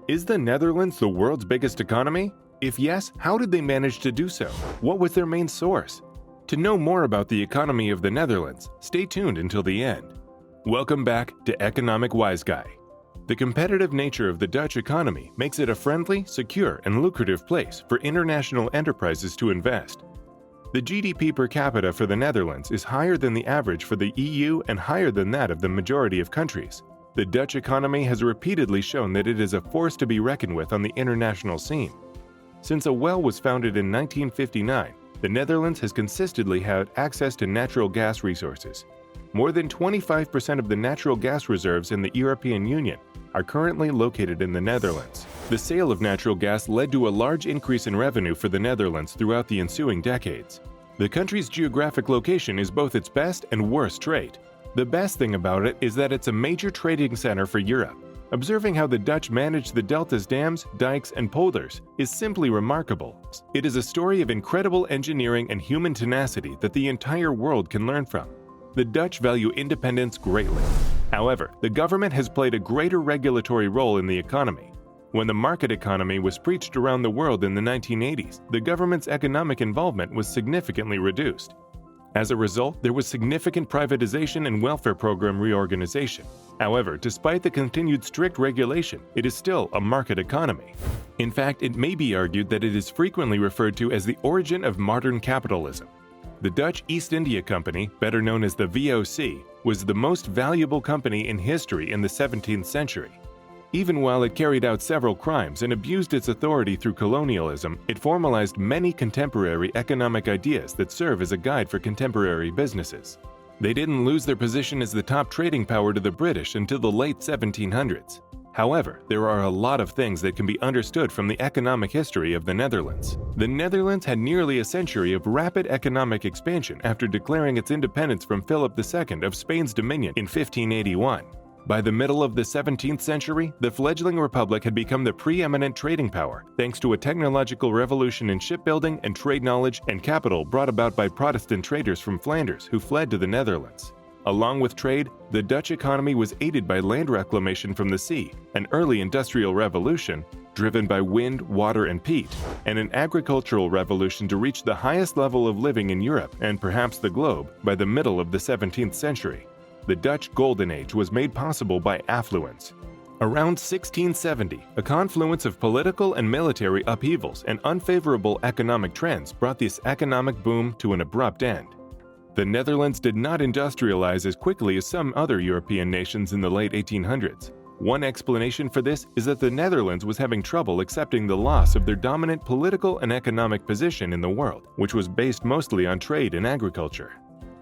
Is the Netherlands the world's biggest economy? If yes, how did they manage to do so? What was their main source? To know more about the economy of the Netherlands, stay tuned until the end. Welcome back to Economic Wiseguy. The competitive nature of the Dutch economy makes it a friendly, secure, and lucrative place for international enterprises to invest. The GDP per capita for the Netherlands is higher than the average for the EU and higher than that of the majority of countries. The Dutch economy has repeatedly shown that it is a force to be reckoned with on the international scene. Since a well was founded in 1959, the Netherlands has consistently had access to natural gas resources. More than 25% of the natural gas reserves in the European Union are currently located in the Netherlands. The sale of natural gas led to a large increase in revenue for the Netherlands throughout the ensuing decades. The country's geographic location is both its best and worst trait. The best thing about it is that it's a major trading center for Europe. Observing how the Dutch managed the delta's dams, dikes, and polders is simply remarkable. It is a story of incredible engineering and human tenacity that the entire world can learn from. The Dutch value independence greatly. However, the government has played a greater regulatory role in the economy. When the market economy was preached around the world in the 1980s, the government's economic involvement was significantly reduced. As a result, there was significant privatization and welfare program reorganization. However, despite the continued strict regulation, it is still a market economy. In fact, it may be argued that it is frequently referred to as the origin of modern capitalism. The Dutch East India Company, better known as the VOC, was the most valuable company in history in the 17th century. Even while it carried out several crimes and abused its authority through colonialism, it formalized many contemporary economic ideas that serve as a guide for contemporary businesses. They didn't lose their position as the top trading power to the British until the late 1700s. However, there are a lot of things that can be understood from the economic history of the Netherlands. The Netherlands had nearly a century of rapid economic expansion after declaring its independence from Philip II of Spain's dominion in 1581. By the middle of the 17th century, the fledgling republic had become the preeminent trading power, thanks to a technological revolution in shipbuilding and trade knowledge and capital brought about by Protestant traders from Flanders who fled to the Netherlands. Along with trade, the Dutch economy was aided by land reclamation from the sea, an early industrial revolution driven by wind, water, and peat, and an agricultural revolution to reach the highest level of living in Europe and perhaps the globe by the middle of the 17th century. The Dutch Golden Age was made possible by affluence. Around 1670, a confluence of political and military upheavals and unfavorable economic trends brought this economic boom to an abrupt end. The Netherlands did not industrialize as quickly as some other European nations in the late 1800s. One explanation for this is that the Netherlands was having trouble accepting the loss of their dominant political and economic position in the world, which was based mostly on trade and agriculture.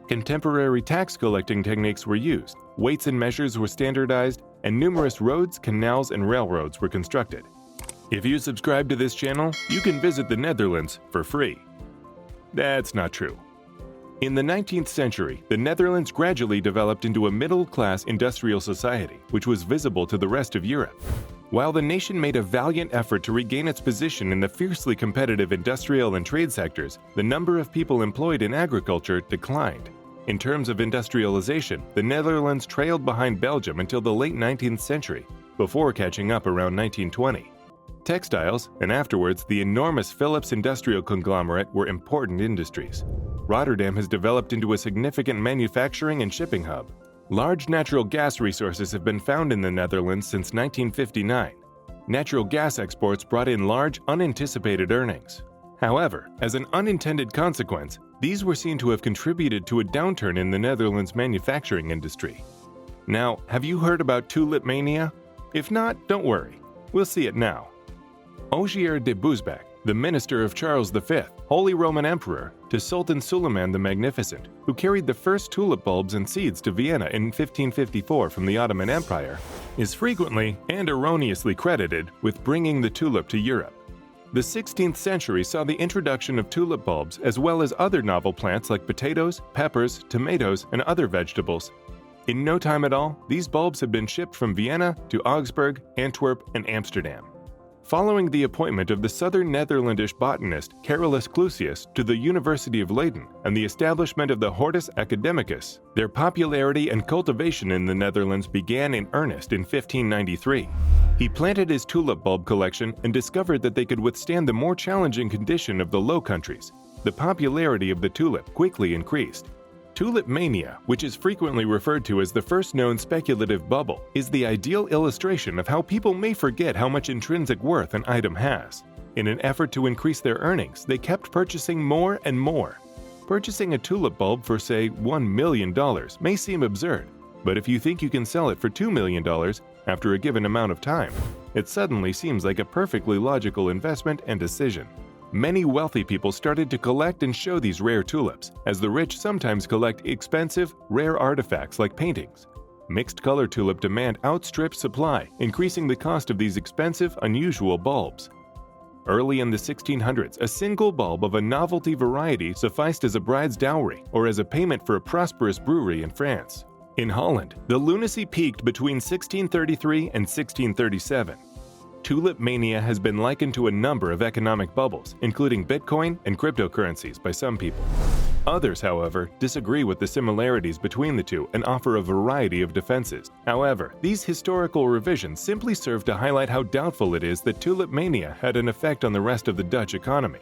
Contemporary tax collecting techniques were used, weights and measures were standardized, and numerous roads, canals, and railroads were constructed. If you subscribe to this channel, you can visit the Netherlands for free. That's not true. In the 19th century, the Netherlands gradually developed into a middle-class industrial society, which was visible to the rest of Europe. While the nation made a valiant effort to regain its position in the fiercely competitive industrial and trade sectors, the number of people employed in agriculture declined. In terms of industrialization, the Netherlands trailed behind Belgium until the late 19th century, before catching up around 1920. Textiles, and afterwards the enormous Philips industrial conglomerate, were important industries. Rotterdam has developed into a significant manufacturing and shipping hub. Large natural gas resources have been found in the Netherlands since 1959. Natural gas exports brought in large, unanticipated earnings. However, as an unintended consequence, these were seen to have contributed to a downturn in the Netherlands' manufacturing industry. Now, have you heard about tulip mania? If not, don't worry. We'll see it now. Ogier de Bousbecq, the minister of Charles V, Holy Roman Emperor, to Sultan Suleiman the Magnificent, who carried the first tulip bulbs and seeds to Vienna in 1554 from the Ottoman Empire, is frequently and erroneously credited with bringing the tulip to Europe. The 16th century saw the introduction of tulip bulbs as well as other novel plants like potatoes, peppers, tomatoes, and other vegetables. In no time at all, these bulbs had been shipped from Vienna to Augsburg, Antwerp, and Amsterdam. Following the appointment of the southern Netherlandish botanist Carolus Clusius to the University of Leiden and the establishment of the Hortus Academicus, their popularity and cultivation in the Netherlands began in earnest in 1593. He planted his tulip bulb collection and discovered that they could withstand the more challenging condition of the Low Countries. The popularity of the tulip quickly increased. Tulip mania, which is frequently referred to as the first known speculative bubble, is the ideal illustration of how people may forget how much intrinsic worth an item has. In an effort to increase their earnings, they kept purchasing more and more. Purchasing a tulip bulb for, say, $1 million may seem absurd, but if you think you can sell it for $2 million after a given amount of time, it suddenly seems like a perfectly logical investment and decision. Many wealthy people started to collect and show these rare tulips, as the rich sometimes collect expensive, rare artifacts like paintings. Mixed-color tulip demand outstripped supply, increasing the cost of these expensive, unusual bulbs. Early in the 1600s, a single bulb of a novelty variety sufficed as a bride's dowry or as a payment for a prosperous brewery in France. In Holland, the lunacy peaked between 1633 and 1637. Tulip mania has been likened to a number of economic bubbles, including Bitcoin and cryptocurrencies by some people. Others, however, disagree with the similarities between the two and offer a variety of defenses. However, these historical revisions simply serve to highlight how doubtful it is that tulip mania had an effect on the rest of the Dutch economy.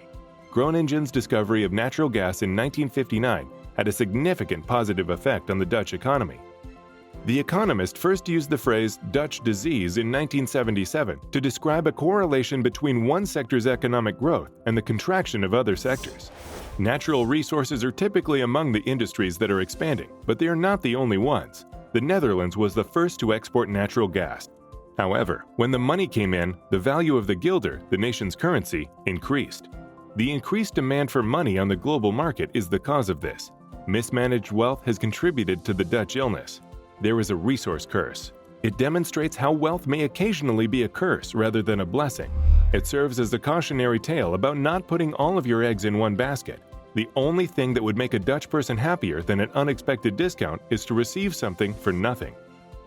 Groningen's discovery of natural gas in 1959 had a significant positive effect on the Dutch economy. The Economist first used the phrase Dutch disease in 1977 to describe a correlation between one sector's economic growth and the contraction of other sectors. Natural resources are typically among the industries that are expanding, but they are not the only ones. The Netherlands was the first to export natural gas. However, when the money came in, the value of the guilder, the nation's currency, increased. The increased demand for money on the global market is the cause of this. Mismanaged wealth has contributed to the Dutch illness. There is a resource curse. It demonstrates how wealth may occasionally be a curse rather than a blessing. It serves as a cautionary tale about not putting all of your eggs in one basket. The only thing that would make a Dutch person happier than an unexpected discount is to receive something for nothing.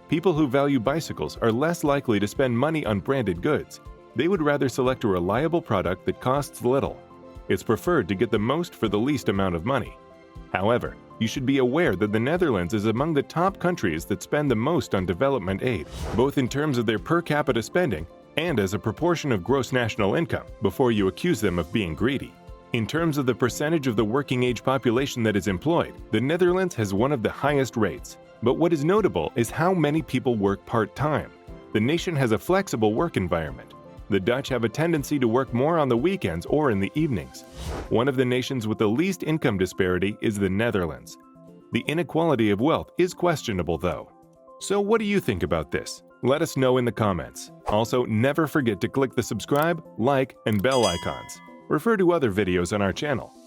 People who value bicycles are less likely to spend money on branded goods. They would rather select a reliable product that costs little. It's preferred to get the most for the least amount of money. However, you should be aware that the Netherlands is among the top countries that spend the most on development aid, both in terms of their per capita spending and as a proportion of gross national income, before you accuse them of being greedy. In terms of the percentage of the working age population that is employed, the Netherlands has one of the highest rates. But what is notable is how many people work part-time. The nation has a flexible work environment. The Dutch have a tendency to work more on the weekends or in the evenings. One of the nations with the least income disparity is the Netherlands. The inequality of wealth is questionable, though. So what do you think about this? Let us know in the comments. Also, never forget to click the subscribe, like, and bell icons. Refer to other videos on our channel.